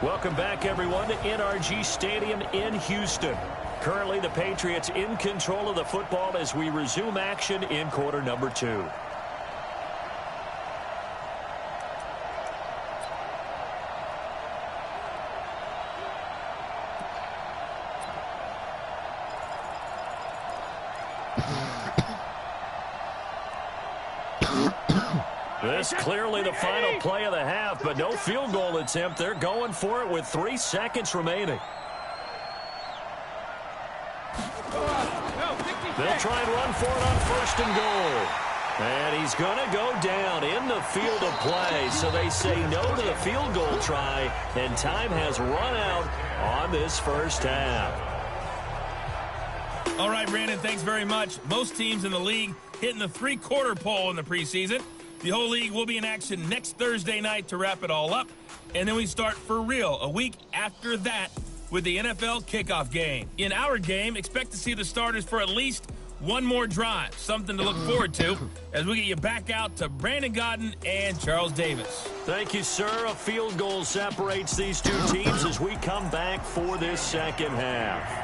Welcome back, everyone, to NRG Stadium in Houston. Currently, the Patriots in control of the football as we resume action in quarter number 2. This clearly the final play of the half, but no field goal attempt. They're going for it with 3 seconds remaining. They'll try and run for it on 1st and goal. And he's going to go down in the field of play. So they say no to the field goal try, and time has run out on this first half. All right, Brandon, thanks very much. Most teams in the league hitting the 3-quarter pole in the preseason. The whole league will be in action next Thursday night to wrap it all up. And then we start for real a week after that with the NFL kickoff game. In our game, expect to see the starters for at least one more drive. Something to look forward to as we get you back out to Brandon Godden and Charles Davis. Thank you, sir. A field goal separates these two teams as we come back for this second half.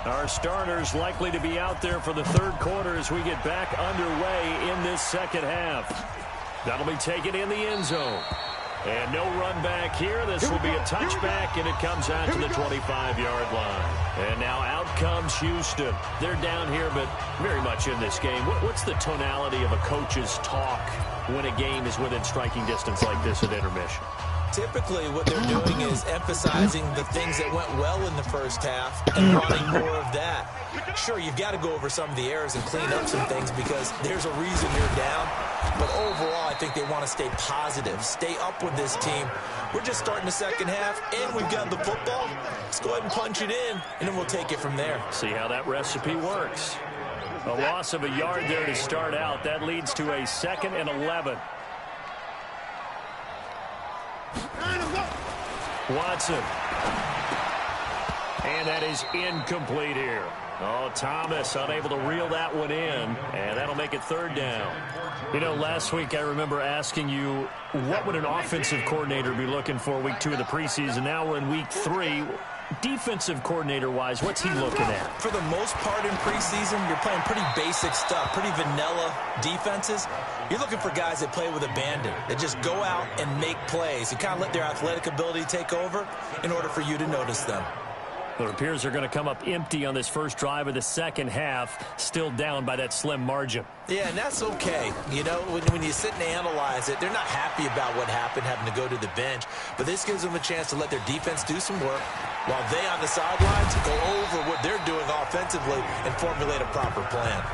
Our starters likely to be out there for the 3rd quarter as we get back underway in this second half. That'll be taken in the end zone. And no run back here. This will be a touchback, and it comes out to the 25-yard line. And now out comes Houston. They're down here, but very much in this game. What's the tonality of a coach's talk when a game is within striking distance like this at intermission? Typically, what they're doing is emphasizing the things that went well in the first half and wanting more of that. Sure, you've got to go over some of the errors and clean up some things because there's a reason you're down. But overall, I think they want to stay positive, stay up with this team. We're just starting the second half, and we've got the football. Let's go ahead and punch it in, and then we'll take it from there. See how that recipe works. A loss of a yard there to start out. That leads to a 2nd and 11. Watson. And that is incomplete here. Oh, Thomas unable to reel that one in, and that'll make it 3rd down. You know, last week I remember asking you, what would an offensive coordinator be looking for week 2 of the preseason? Now we're in week 3. Defensive coordinator-wise, what's he looking at? For the most part in preseason, you're playing pretty basic stuff, pretty vanilla defenses. You're looking for guys that play with abandon, that just go out and make plays. You kind of let their athletic ability take over in order for you to notice them. It appears they're going to come up empty on this first drive of the second half, still down by that slim margin. Yeah, and that's okay. You know, when you sit and analyze it, they're not happy about what happened, having to go to the bench. But this gives them a chance to let their defense do some work while they on the sidelines go over what they're doing offensively and formulate a proper plan.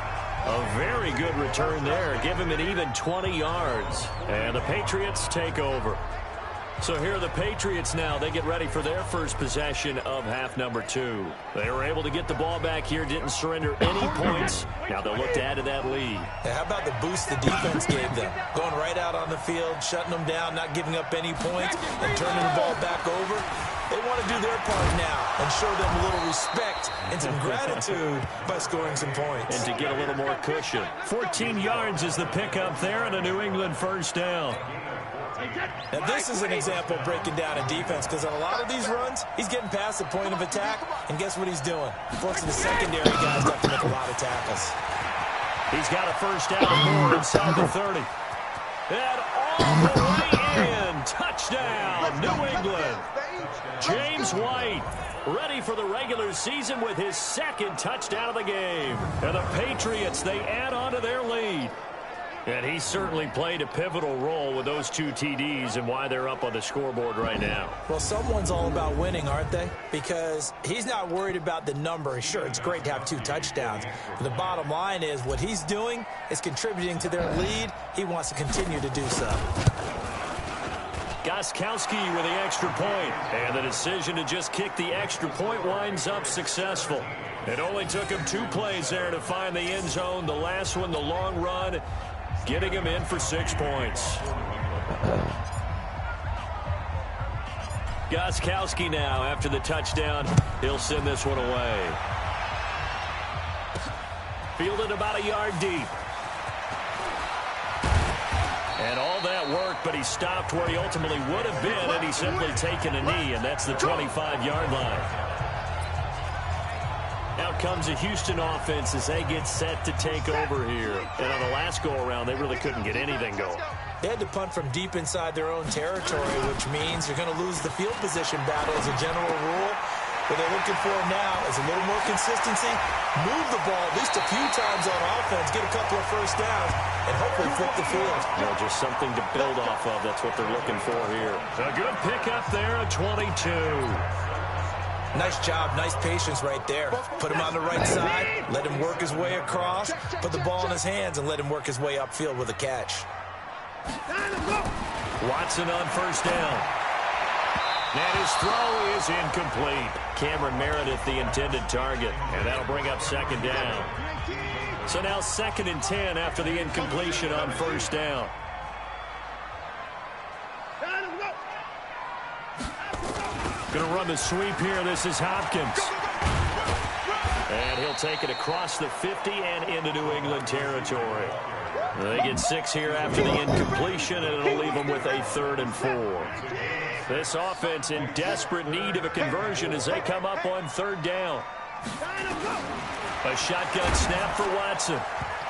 A very good return there. Give him an even 20 yards. And the Patriots take over. So here are the Patriots now. They get ready for their first possession of half number 2. They were able to get the ball back here, didn't surrender any points. Now they'll look to add to that lead. Yeah, how about the boost the defense gave them? Going right out on the field, shutting them down, not giving up any points, and turning the ball back over. They want to do their part now and show them a little respect and some gratitude by scoring some points. And to get a little more cushion. 14 yards is the pickup there and a New England first down. Now, this is an example of breaking down a defense because on a lot of these runs, he's getting past the point of attack, and guess what he's doing? Forcing the secondary guys to have to make a lot of tackles. He's got a first down and more inside the 30. And all the way in. Touchdown. Touchdown, New England. James White ready for the regular season with his second touchdown of the game. And the Patriots, they add on to their lead. And he certainly played a pivotal role with those 2 TDs and why they're up on the scoreboard right now. Well, someone's all about winning, aren't they? Because he's not worried about the number. Sure, it's great to have 2 touchdowns. But the bottom line is what he's doing is contributing to their lead. He wants to continue to do so. Gostkowski with the extra point. And the decision to just kick the extra point winds up successful. It only took him 2 plays there to find the end zone. The last one, the long run, getting him in for 6 points. Gostkowski now after the touchdown. He'll send this one away. Fielded about a yard deep. And all that work, but he stopped where he ultimately would have been, and he's simply taken a knee, and that's the 25-yard line. Out comes the Houston offense as they get set to take over here. And on the last go-around, they really couldn't get anything going. They had to punt from deep inside their own territory, which means you're going to lose the field position battle as a general rule. What they're looking for now is a little more consistency, move the ball at least a few times on offense, get a couple of first downs, and hopefully flip the field. Well, just something to build off of. That's what they're looking for here. A good pickup there at 22. Nice job, nice patience right there. Put him on the right side, let him work his way across, put the ball in his hands, and let him work his way upfield with a catch. Watson on first down. And his throw is incomplete. Cameron Meredith, the intended target, and that'll bring up second down. So now 2nd and 10 after the incompletion on first down. Going to run the sweep here. This is Hopkins. And he'll take it across the 50 and into New England territory. They get 6 here after the incompletion, and it'll leave them with a 3rd and 4. This offense in desperate need of a conversion as they come up on 3rd down. A shotgun snap for Watson.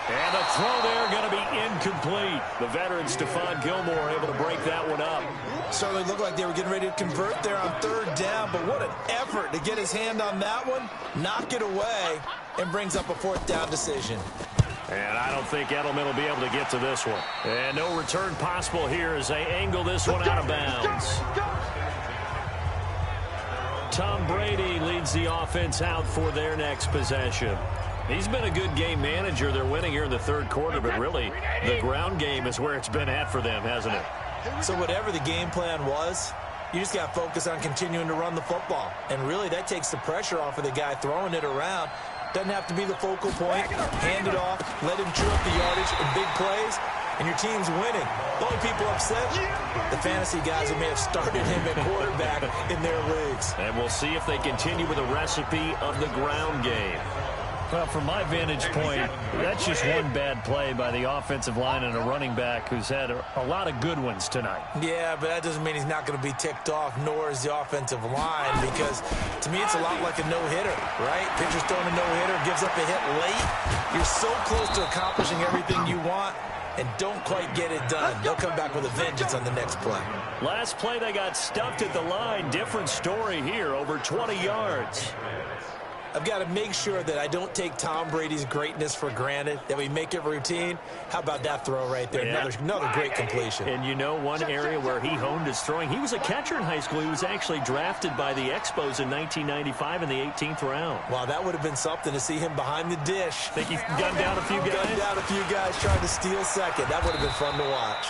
And the throw there going to be incomplete. The veteran Stephon Gilmore able to break that one up. Certainly looked like they were getting ready to convert there on 3rd down, but what an effort to get his hand on that one, knock it away, and brings up a 4th down decision. And I don't think Edelman will be able to get to this one. And no return possible here as they angle this one out of bounds. Tom Brady leads the offense out for their next possession. He's been a good game manager. They're winning here in the 3rd quarter, but really the ground game is where it's been at for them, hasn't it? So whatever the game plan was, you just got to focus on continuing to run the football. And really that takes the pressure off of the guy throwing it around. Doesn't have to be the focal point. Hand it off, let him chew up the yardage in big plays, and your team's winning. The only people upset, the fantasy guys who may have started him at quarterback in their leagues. And we'll see if they continue with the recipe of the ground game. Well, from my vantage point, that's just one bad play by the offensive line and a running back who's had a lot of good ones tonight. Yeah, but that doesn't mean he's not going to be ticked off, nor is the offensive line, because to me it's a lot like a no-hitter, right? Pitcher's throwing a no-hitter, gives up a hit late. You're so close to accomplishing everything you want and don't quite get it done. They'll come back with a vengeance on the next play. Last play, they got stuffed at the line. Different story here, over 20 yards. I've got to make sure that I don't take Tom Brady's greatness for granted, that we make it routine. How about that throw right there? Yeah. Another great completion. And you know one area where he honed his throwing? He was a catcher in high school. He was actually drafted by the Expos in 1995 in the 18th round. Wow, that would have been something to see him behind the dish. Think he gunned down a few guys? Gunned down a few guys trying to steal second. That would have been fun to watch.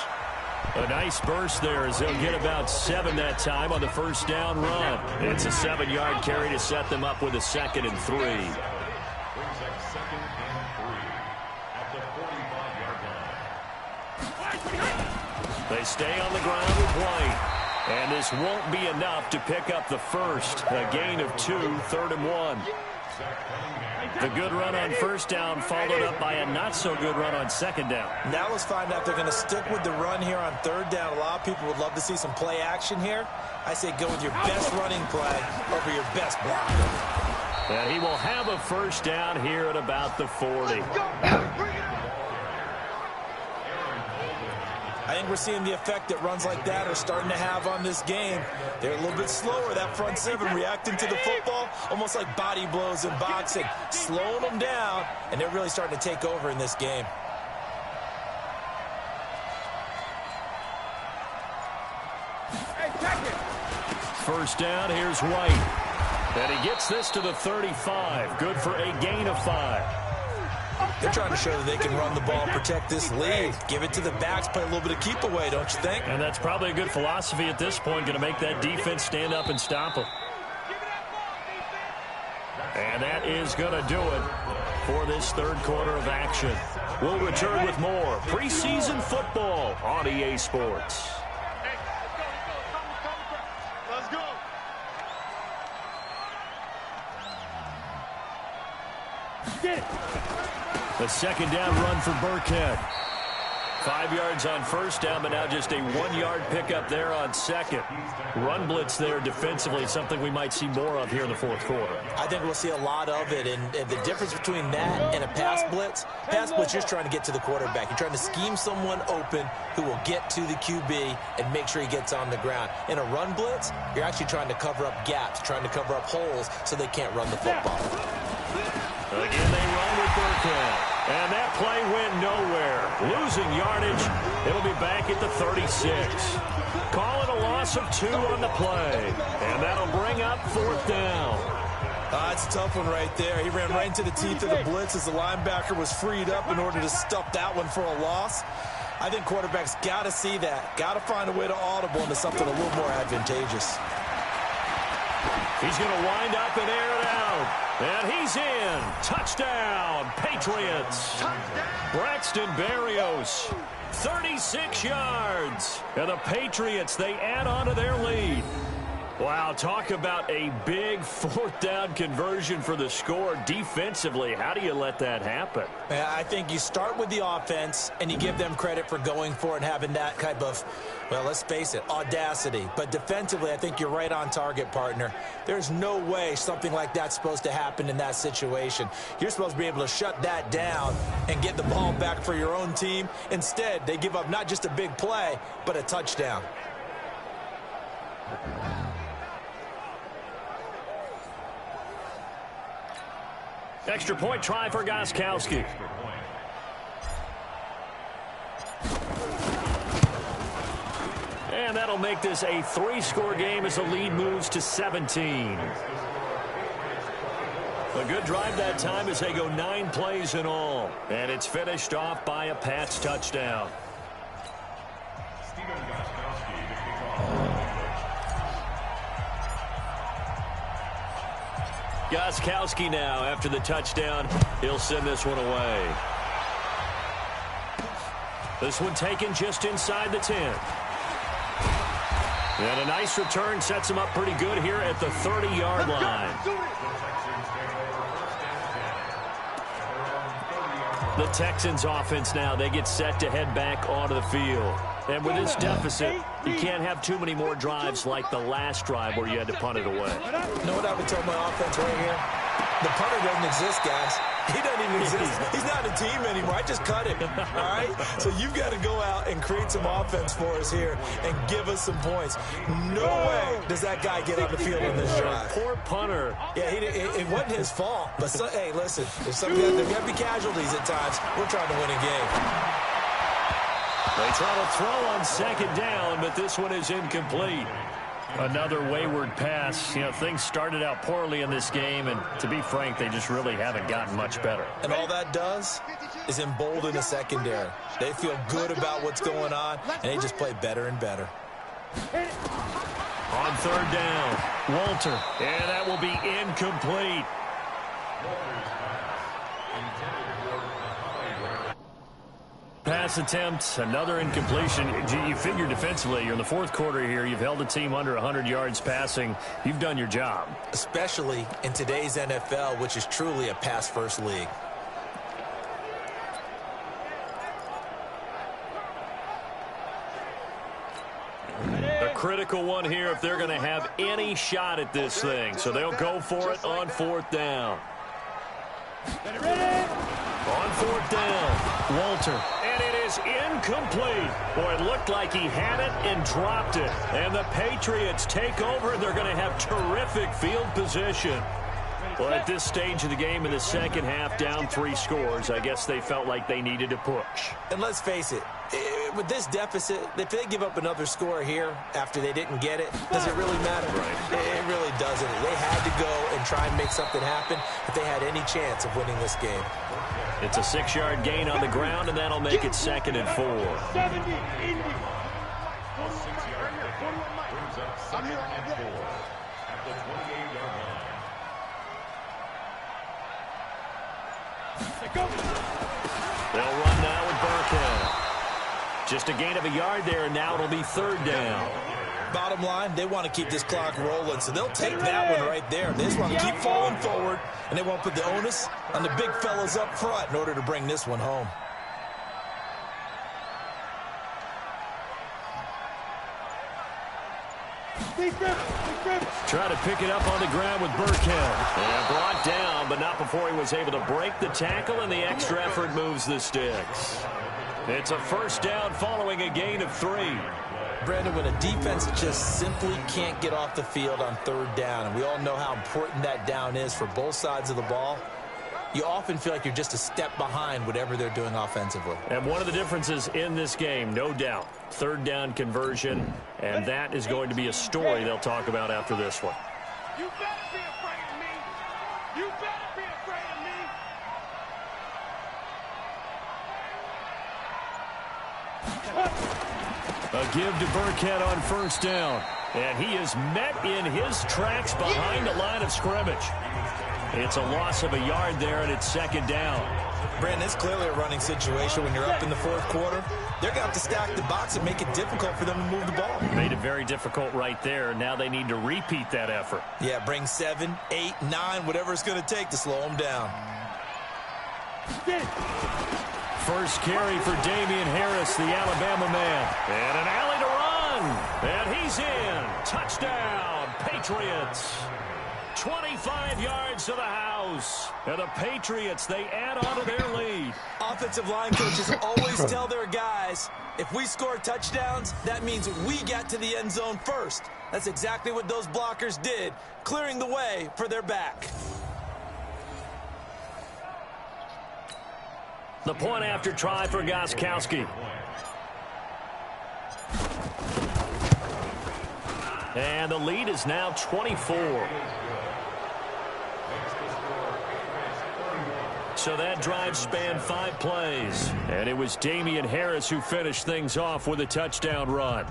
A nice burst there as they'll get about 7 that time on the first down run. It's a 7-yard carry to set them up with a 2nd and 3. They stay on the ground with White. And this won't be enough to pick up the first. A gain of 2, 3rd and 1. The good run on first down followed up by a not-so-good run on 2nd down. Now let's find out if they're going to stick with the run here on 3rd down. A lot of people would love to see some play action here. I say go with your best running play over your best blocker. And he will have a first down here at about the 40. I think we're seeing the effect that runs like that are starting to have on this game. They're a little bit slower, that front seven, reacting to the football, almost like body blows in boxing, slowing them down, and they're really starting to take over in this game. First down, here's White. And he gets this to the 35. Good for a gain of 5. They're trying to show that they can run the ball and protect this lead. Give it to the backs, play a little bit of keep away, don't you think? And that's probably a good philosophy at this point, going to make that defense stand up and stop them. And that is going to do it for this third quarter of action. We'll return with more preseason football on EA Sports. The second down run for Burkhead. 5 yards on first down, but now just a 1-yard pickup there on second. Run blitz there defensively, something we might see more of here in the fourth quarter. I think we'll see a lot of it, and the difference between that and a pass blitz, you're trying to get to the quarterback. You're trying to scheme someone open who will get to the QB and make sure he gets on the ground. In a run blitz, you're actually trying to cover up gaps, trying to cover up holes so they can't run the football. Again, they run with Burkhead. And that play went nowhere. Losing yardage. It'll be back at the 36. Call it a loss of 2 on the play. And that'll bring up fourth down. That's a tough one right there. He ran right into the teeth of the blitz as the linebacker was freed up in order to stuff that one for a loss. I think quarterbacks got to see that. Got to find a way to audible into something a little more advantageous. He's going to wind up and air it out. And he's in. Touchdown, Patriots. Braxton Berrios, 36 yards. And the Patriots, they add on to their lead. Wow, talk about a big fourth down conversion for the score defensively. How do you let that happen? I think you start with the offense and you give them credit for going for it and having that type of, well, let's face it, audacity. But defensively, I think you're right on target, partner. There's no way something like that's supposed to happen in that situation. You're supposed to be able to shut that down and get the ball back for your own team. Instead, they give up not just a big play, but a touchdown. Extra point try for Gostkowski. And that'll make this a 3-score game as the lead moves to 17. A good drive that time as they go 9 plays in all. And it's finished off by a Pats touchdown. Gostkowski now, after the touchdown, he'll send this one away. This one taken just inside the 10. And a nice return sets him up pretty good here at the 30-yard line. The Texans offense now, they get set to head back onto the field. And with this deficit, you can't have too many more drives like the last drive where you had to punt it away. You know what I would tell my offense right here? The punter doesn't exist, guys. He doesn't even exist. He's not a team anymore. I just cut him, all right? So you've got to go out and create some offense for us here and give us some points. No way does that guy get on the field in this drive. Poor punter. Yeah, it wasn't his fault. But, hey, listen, there got to be casualties at times. We're trying to win a game. They try to throw on second down, but this one is incomplete. Another wayward pass. You know, things started out poorly in this game, and to be frank, they just really haven't gotten much better. And all that does is embolden the secondary. They feel good about what's going on, and they just play better and better. On third down, Walter, and that will be incomplete. Pass attempt, another incompletion. You figure defensively, you're in the fourth quarter here. You've held the team under 100 yards passing. You've done your job. Especially in today's NFL, which is truly a pass-first league. A critical one here if they're going to have any shot at this thing. So they'll go for it on fourth down. On fourth down, Walter. And it is incomplete. Boy, it looked like he had it and dropped it. And the Patriots take over. They're going to have terrific field position. Well, at this stage of the game in the second half, down 3 scores, I guess they felt like they needed to push. And let's face it, with this deficit, if they give up another score here after they didn't get it, does it really matter? Right. It really doesn't. They had to go and try and make something happen if they had any chance of winning this game. It's a 6-yard gain on the ground, and that'll make it 2nd and 4. 70, Indy. 6-yard brings up 2nd and 4 at the 28-yard line. They'll run now with Burkhead. Just a gain of a yard there, and now it'll be 3rd down. Bottom line, they want to keep this clock rolling, so they'll take that one right there. They just want to keep falling forward, and they won't put the onus on the big fellas up front in order to bring this one home. Try to pick it up on the ground with Burkhead. And brought down, but not before he was able to break the tackle, and the extra effort moves the sticks. It's a 1st down following a gain of 3. Brandon, when a defense just simply can't get off the field on 3rd down, and we all know how important that down is for both sides of the ball, you often feel like you're just a step behind whatever they're doing offensively. And one of the differences in this game, no doubt, 3rd down conversion, and that is going to be a story they'll talk about after this one. You better be afraid of me. You better be afraid of me. A give to Burkhead on 1st down. And he is met in his tracks behind the line of scrimmage. It's a loss of a yard there, and it's 2nd down. Brandon, it's clearly a running situation when you're up in the 4th quarter. They're going to have to stack the box and make it difficult for them to move the ball. Made it very difficult right there. Now they need to repeat that effort. Yeah, bring 7, 8, 9, whatever it's going to take to slow them down. First carry for Damian Harris, the Alabama man. And an alley to run. And he's in. Touchdown, Patriots. 25 yards to the house. And the Patriots, they add on to their lead. Offensive line coaches always tell their guys, if we score touchdowns, that means we get to the end zone first. That's exactly what those blockers did, clearing the way for their back. The point after try for Gostkowski. And the lead is now 24. So that drive spanned 5 plays. And it was Damian Harris who finished things off with a touchdown run.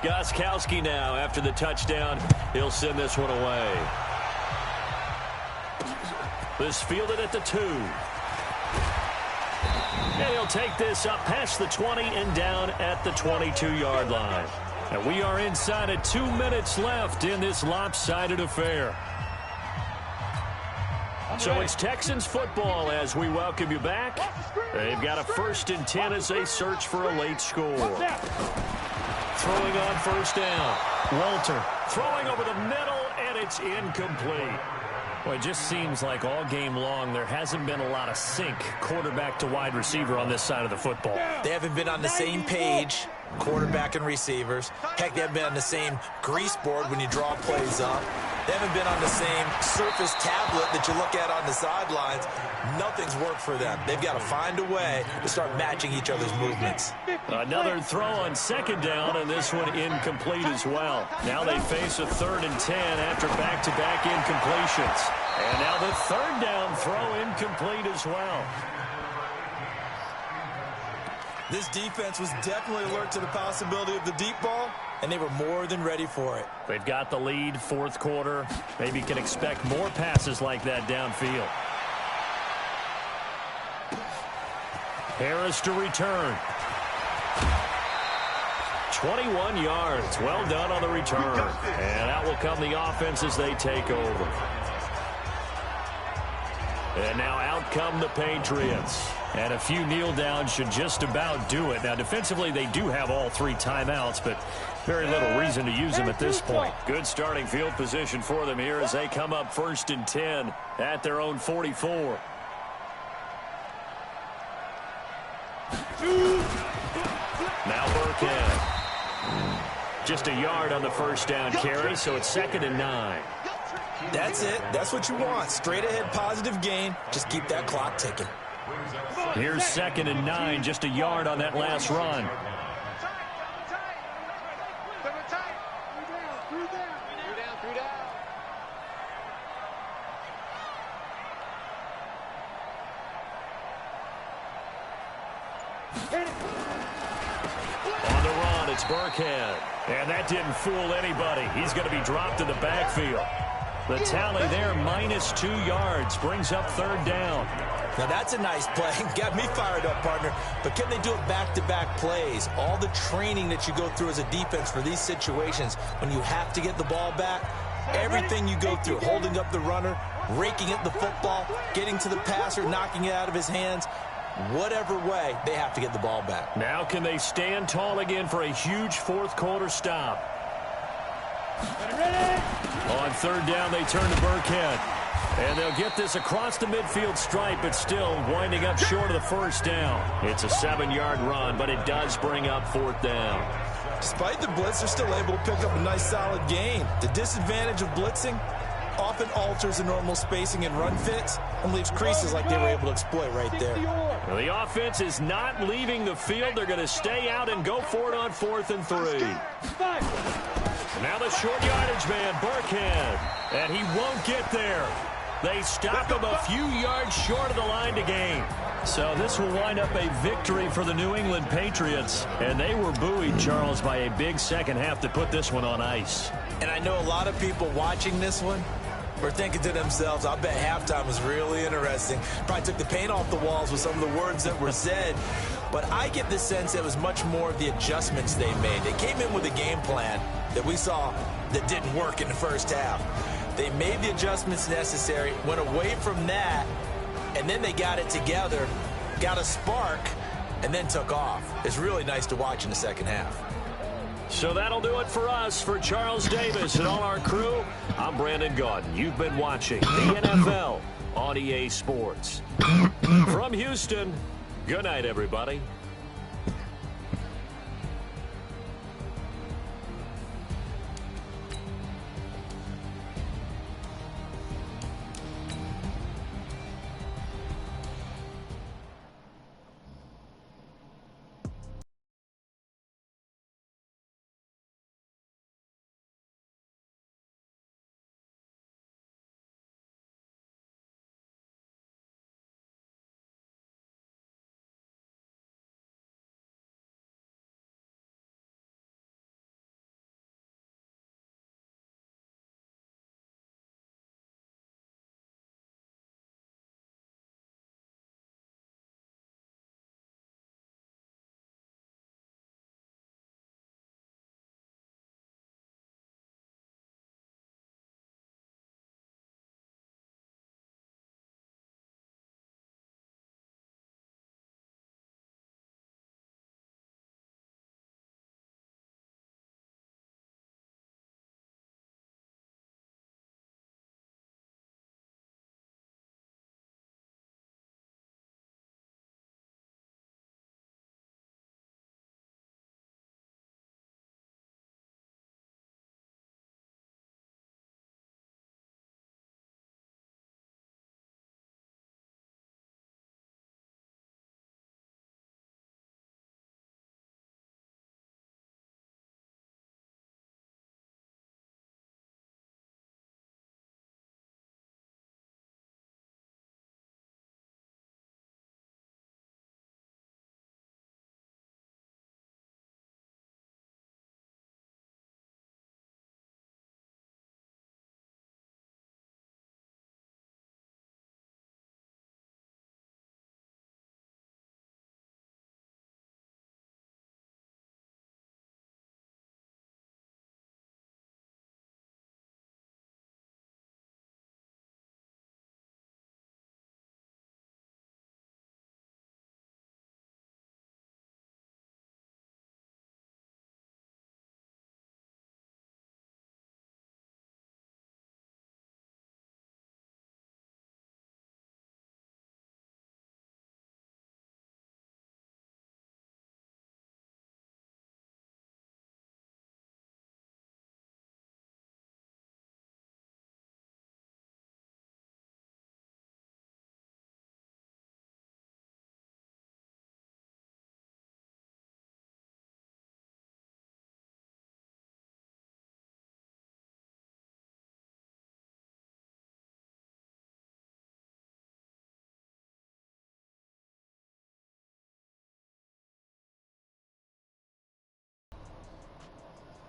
Gostkowski now after the touchdown. He'll send this one away. This fielded at the 2. And he'll take this up past the 20 and down at the 22-yard line. And we are inside of 2 minutes left in this lopsided affair. So it's Texans football as we welcome you back. They've got a 1st and 10 as they search for a late score. Throwing on 1st down. Walter throwing over the middle, and it's incomplete. Well, it just seems like all game long there hasn't been a lot of sync quarterback to wide receiver on this side of the football. They haven't been on the same page, quarterback and receivers. Heck, they haven't been on the same grease board when you draw plays up. They haven't been on the same Surface tablet that you look at on the sidelines. Nothing's worked for them. They've got to find a way to start matching each other's movements. Another throw on 2nd down, and this one incomplete as well. Now they face a 3rd and 10 after back-to-back incompletions. And now the 3rd down throw incomplete as well. This defense was definitely alert to the possibility of the deep ball, and they were more than ready for it. They've got the lead, 4th quarter. Maybe can expect more passes like that downfield. Harris to return. 21 yards. Well done on the return. And out will come the offense as they take over. And now out come the Patriots. And a few kneel downs should just about do it. Now, defensively, they do have all 3 timeouts, but very little reason to use them at this point. Good starting field position for them here as they come up 1st and 10 at their own 44. Now Burkhead. Just a yard on the first down carry, so it's 2nd and 9. That's it. That's what you want. Straight ahead positive gain. Just keep that clock ticking. Here's 2nd and 9, just a yard on that last run. On the run, it's Burkhead. And that didn't fool anybody. He's going to be dropped in the backfield. The tally there, -2 yards, brings up 3rd down. Now that's a nice play. Got me fired up, partner. But can they do it back-to-back plays? All the training that you go through as a defense for these situations, when you have to get the ball back, everything you go through, holding up the runner, raking at the football, getting to the passer, knocking it out of his hands, whatever way, they have to get the ball back. Now can they stand tall again for a huge 4th quarter stop? On 3rd down, they turn to Burkhead. And they'll get this across the midfield stripe, but still winding up short of the first down. It's a 7-yard run, but it does bring up 4th down. Despite the blitz, they're still able to pick up a nice solid gain. The disadvantage of blitzing often alters the normal spacing and run fits and leaves creases like they were able to exploit right there. Well, the offense is not leaving the field. They're going to stay out and go for it on 4th and 3. Now the short yardage man, Burkhead, and he won't get there. They stop him a few yards short of the line to gain. So this will wind up a victory for the New England Patriots. And they were buoyed, Charles, by a big second half to put this one on ice. And I know a lot of people watching this one were thinking to themselves, I bet halftime was really interesting. Probably took the paint off the walls with some of the words that were said. But I get the sense it was much more of the adjustments they made. They came in with a game plan that we saw that didn't work in the first half. They made the adjustments necessary, went away from that, and then they got it together, got a spark, and then took off. It's really nice to watch in the second half. So that'll do it for us. For Charles Davis and all our crew, I'm Brandon Gaudin. You've been watching the NFL on EA Sports. From Houston, good night, everybody.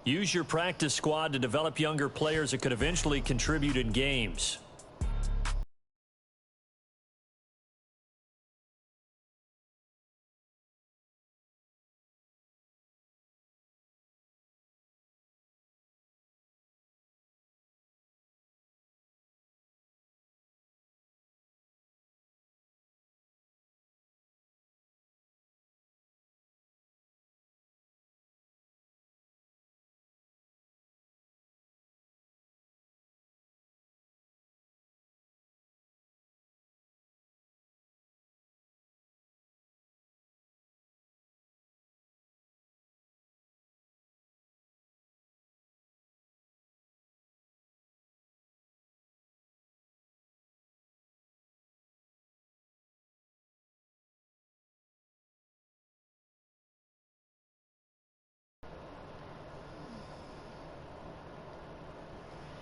Use your practice squad to develop younger players that could eventually contribute in games.